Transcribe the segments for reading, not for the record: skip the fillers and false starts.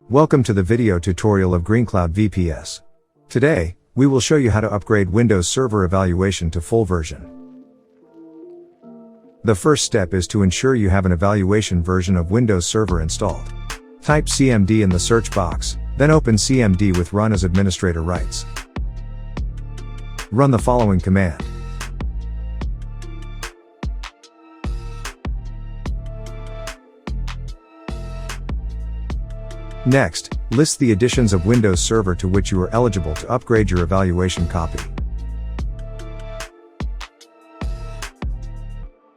Welcome to the video tutorial of GreenCloud VPS. Today, we will show you how to upgrade Windows Server Evaluation to full version. The first step is to ensure you have an evaluation version of Windows Server installed. Type CMD in the search box, then open CMD with Run as Administrator Rights. Run the following command. Next, list the editions of Windows Server to which you are eligible to upgrade your evaluation copy.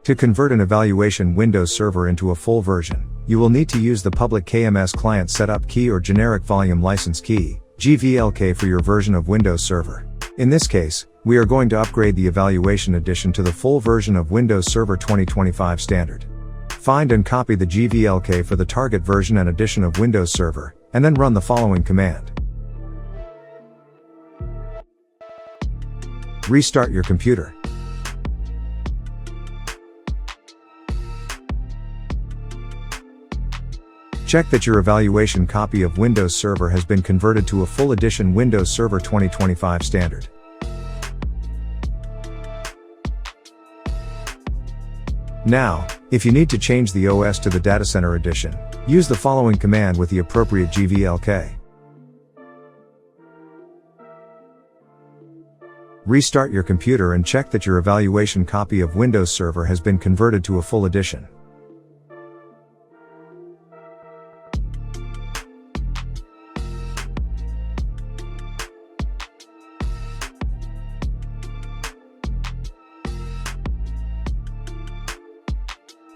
To convert an evaluation Windows Server into a full version, you will need to use the public KMS client setup key or generic volume license key, GVLK, for your version of Windows Server. In this case, we are going to upgrade the evaluation edition to the full version of Windows Server 2025 Standard. Find and copy the GVLK for the target version and edition of Windows Server, and then run the following command. Restart your computer. Check that your evaluation copy of Windows Server has been converted to a full edition Windows Server 2025 Standard. Now, if you need to change the OS to the Datacenter edition, use the following command with the appropriate GVLK. Restart your computer and check that your evaluation copy of Windows Server has been converted to a full edition.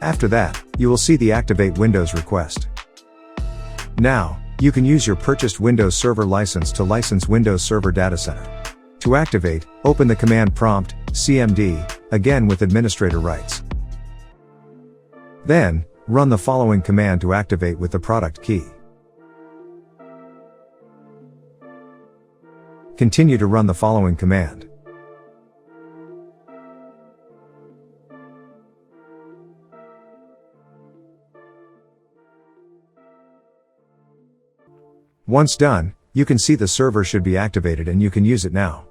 After that, you will see the Activate Windows request. Now, you can use your purchased Windows Server license to license Windows Server Datacenter. To activate, open the command prompt, CMD, again with administrator rights. Then, run the following command to activate with the product key. Continue to run the following command. Once done, you can see the server should be activated and you can use it now.